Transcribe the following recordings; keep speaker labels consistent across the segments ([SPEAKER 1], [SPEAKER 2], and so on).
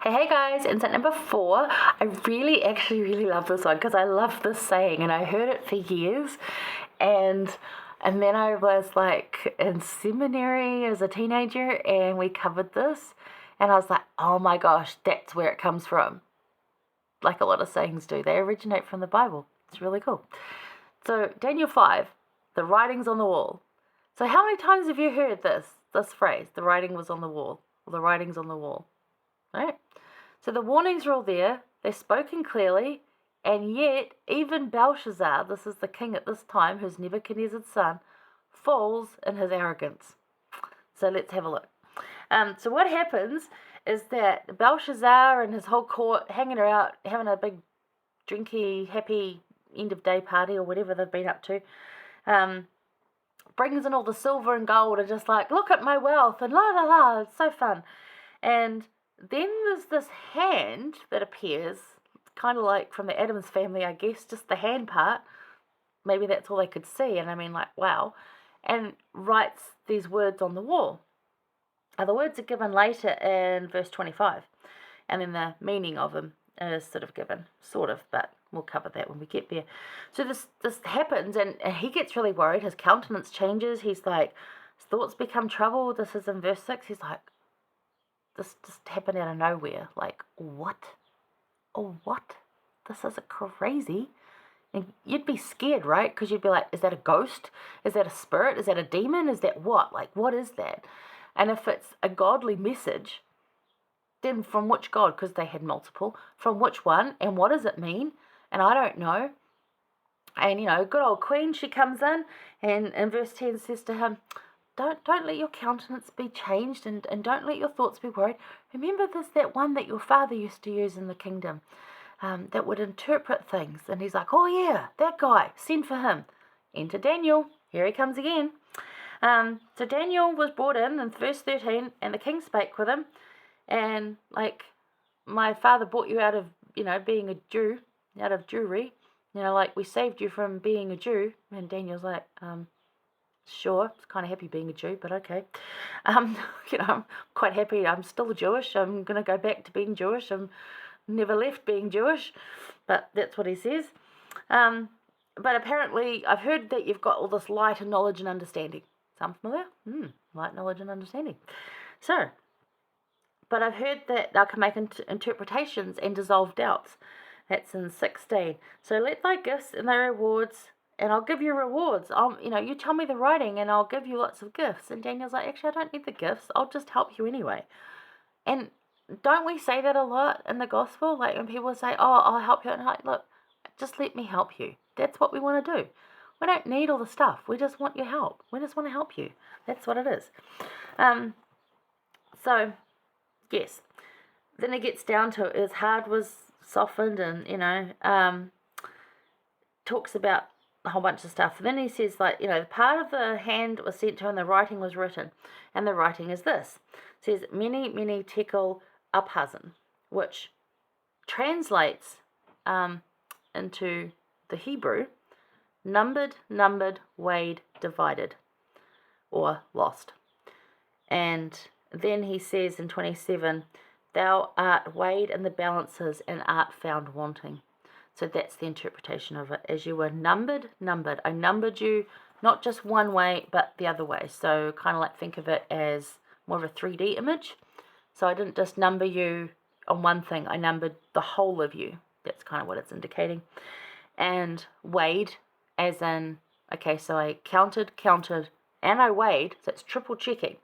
[SPEAKER 1] Hey guys, insert number 4. I really love this one because I love this saying and I heard it for years, and then I was like in seminary as a teenager and we covered this and I was like, oh my gosh, that's where it comes from. Like a lot of sayings do, they originate from the Bible. It's really cool. So Daniel 5, the writing's on the wall. So how many times have you heard this phrase, the writing was on the wall, or the writing's on the wall, right? So the warnings are all there, they're spoken clearly, and yet even Belshazzar, this is the king at this time, who's Nebuchadnezzar's son, falls in his arrogance. So let's have a look. So what happens is that Belshazzar and his whole court hanging out, having a big drinky, happy end of day party or whatever they've been up to, brings in all the silver and gold and just like, look at my wealth and la la la, it's so fun. And then there's this hand that appears, kind of like from the Addams family, I guess, just the hand part. Maybe that's all they could see, and I mean, like, wow. And writes these words on the wall. Now, the words are given later in verse 25, and then the meaning of them is sort of given, but we'll cover that when we get there. So this happens, and he gets really worried. His countenance changes. He's like, his thoughts become troubled. This is in verse 6. He's like, this just happened out of nowhere. Like, what? Oh, what? This is crazy. And you'd be scared, right? Because you'd be like, is that a ghost? Is that a spirit? Is that a demon? Is that what? Like, what is that? And if it's a godly message, then from which God? Because they had multiple. From which one? And what does it mean? And I don't know. And, good old queen, she comes in, and in verse 10 says to him, Don't let your countenance be changed, and don't let your thoughts be worried. Remember there's that one that your father used to use in the kingdom that would interpret things. And he's like, oh yeah, that guy, send for him. Enter Daniel. Here he comes again. So Daniel was brought in verse 13, and the king spake with him. And like, my father brought you out of, being a Jew, out of Jewry. Like we saved you from being a Jew. And Daniel's like, sure, it's kind of happy being a Jew, but okay. I'm quite happy. I'm still Jewish. I'm going to go back to being Jewish. I'm never left being Jewish, but that's what he says. But apparently, I've heard that you've got all this light and knowledge and understanding. Sound familiar? Light knowledge and understanding. So, but I've heard that thou can make interpretations and dissolve doubts. That's in 16. So let thy gifts and thy rewards, and I'll give you rewards. You tell me the writing and I'll give you lots of gifts. And Daniel's like, actually, I don't need the gifts. I'll just help you anyway. And don't we say that a lot in the gospel? Like when people say, oh, I'll help you. And I'm like, look, just let me help you. That's what we want to do. We don't need all the stuff. We just want your help. We just want to help you. That's what it is. So, yes. Then it gets down to his heart was softened and, talks about a whole bunch of stuff. And then he says, like, the part of the hand was sent to and the writing was written. And the writing is this. It says, many, many tekel uphazen, which translates into the Hebrew, numbered, weighed, divided, or lost. And then he says in 27, thou art weighed in the balances and art found wanting. So that's the interpretation of it. As you were numbered. I numbered you not just one way, but the other way. So kind of like think of it as more of a 3D image. So I didn't just number you on one thing. I numbered the whole of you. That's kind of what it's indicating. And weighed, as in, okay, so I counted, and I weighed. So it's triple checking.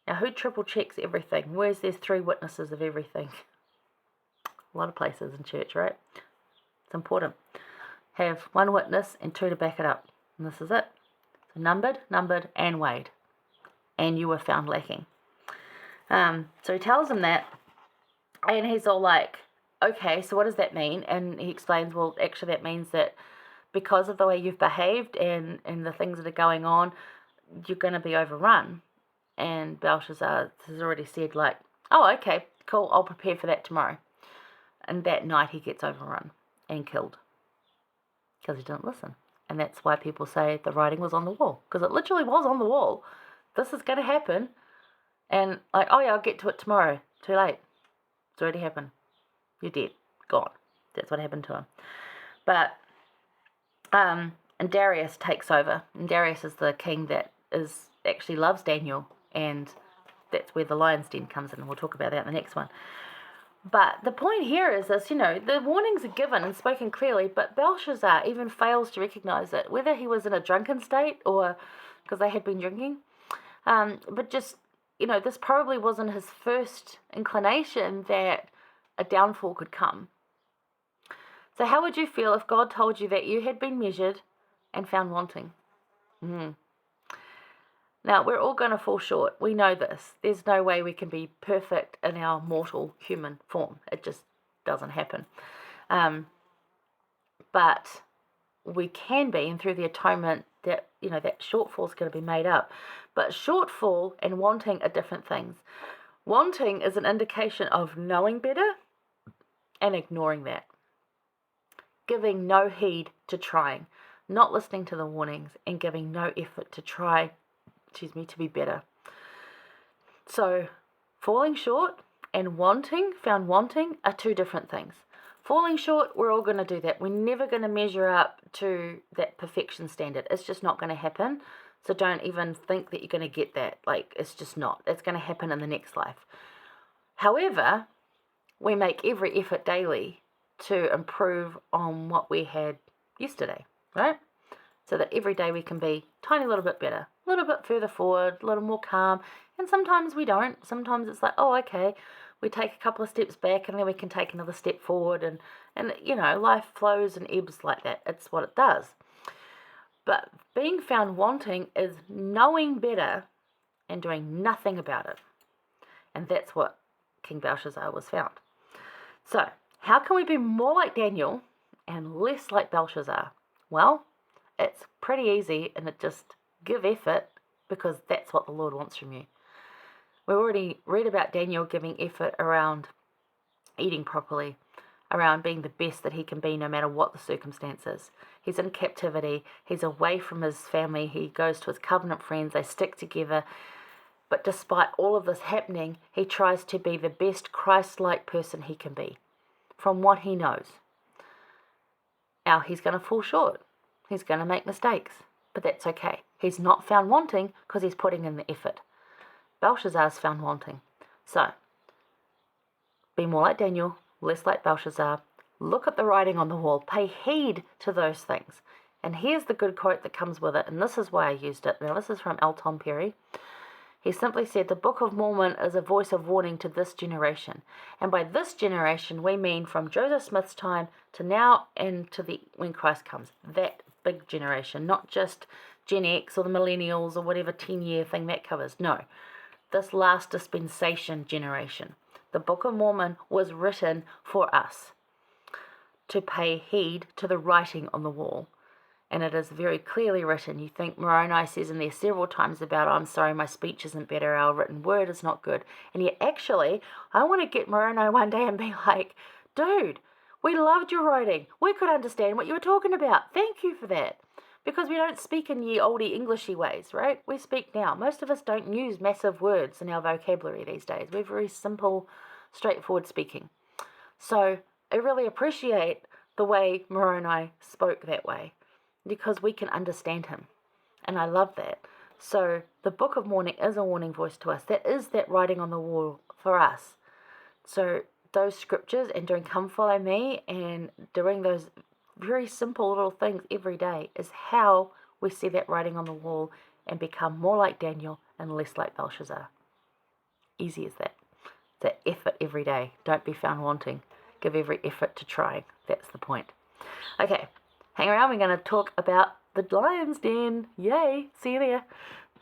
[SPEAKER 1] Now, who triple checks everything? Where's there's 3 witnesses of everything? A lot of places in church, right? It's important. Have 1 witness and 2 to back it up. And this is it. So numbered, and weighed. And you were found lacking. So he tells him that. And he's all like, okay, so what does that mean? And he explains, well, actually that means that because of the way you've behaved and the things that are going on, you're going to be overrun. And Belshazzar has already said, like, oh, okay, cool, I'll prepare for that tomorrow. And that night he gets overrun and killed because he didn't listen. And that's why people say the writing was on the wall, because it literally was on the wall. This is going to happen. And like, oh yeah, I'll get to it tomorrow. Too late. It's already happened. You're dead. Gone. That's what happened to him. But, and Darius takes over. And Darius is the king that actually loves Daniel. And that's where the lion's den comes in. And we'll talk about that in the next one. But the point here is this, the warnings are given and spoken clearly, but Belshazzar even fails to recognize it, whether he was in a drunken state or because they had been drinking. But just, this probably wasn't his first inclination that a downfall could come. So how would you feel if God told you that you had been measured and found wanting? Now, we're all going to fall short. We know this. There's no way we can be perfect in our mortal human form. It just doesn't happen. But we can be, and through the atonement, that shortfall is going to be made up. But shortfall and wanting are different things. Wanting is an indication of knowing better and ignoring that. Giving no heed to trying, not listening to the warnings, and giving no effort to try to be better. So, falling short and found wanting are two different things. Falling short, we're all going to do that. We're never going to measure up to that perfection standard. It's just not going to happen. So don't even think that you're going to get that. It's just not. It's going to happen in the next life. However, we make every effort daily to improve on what we had yesterday, right? So that every day we can be a tiny little bit better, a little bit further forward, a little more calm. And sometimes we don't. Sometimes it's like, oh, okay, we take a couple of steps back and then we can take another step forward. And life flows and ebbs like that. It's what it does. But being found wanting is knowing better and doing nothing about it. And that's what King Belshazzar was found. So, how can we be more like Daniel and less like Belshazzar? Well, it's pretty easy, and just give effort, because that's what the Lord wants from you. We already read about Daniel giving effort around eating properly, around being the best that he can be no matter what the circumstances. He's in captivity. He's away from his family. He goes to his covenant friends. They stick together. But despite all of this happening, he tries to be the best Christ-like person he can be from what he knows. Now, he's going to fall short. He's going to make mistakes, but that's okay. He's not found wanting because he's putting in the effort. Belshazzar's found wanting. So, be more like Daniel, less like Belshazzar. Look at the writing on the wall. Pay heed to those things. And here's the good quote that comes with it, and this is why I used it. Now, this is from L. Tom Perry. He simply said, the Book of Mormon is a voice of warning to this generation. And by this generation, we mean from Joseph Smith's time to now and to when Christ comes. That big generation, not just Gen X or the millennials or whatever 10-year thing that covers. No, this last dispensation generation. The Book of Mormon was written for us to pay heed to the writing on the wall. And it is very clearly written. You think Moroni says in there several times about, I'm sorry, my speech isn't better, our written word is not good. And yet actually, I want to get Moroni one day and be like, dude, we loved your writing. We could understand what you were talking about. Thank you for that. Because we don't speak in ye olde Englishy ways, right? We speak now. Most of us don't use massive words in our vocabulary these days. We're very simple, straightforward speaking. So I really appreciate the way Moroni spoke that way, because we can understand him. And I love that. So the Book of Mormon is a warning voice to us. That is that writing on the wall for us. So those scriptures and doing Come Follow Me and doing those very simple little things every day is how we see that writing on the wall and become more like Daniel and less like Belshazzar. Easy as that. That effort every day. Don't be found wanting. Give every effort to trying. That's the point. Okay. Hang around, we're going to talk about the lion's den. Yay! See you there.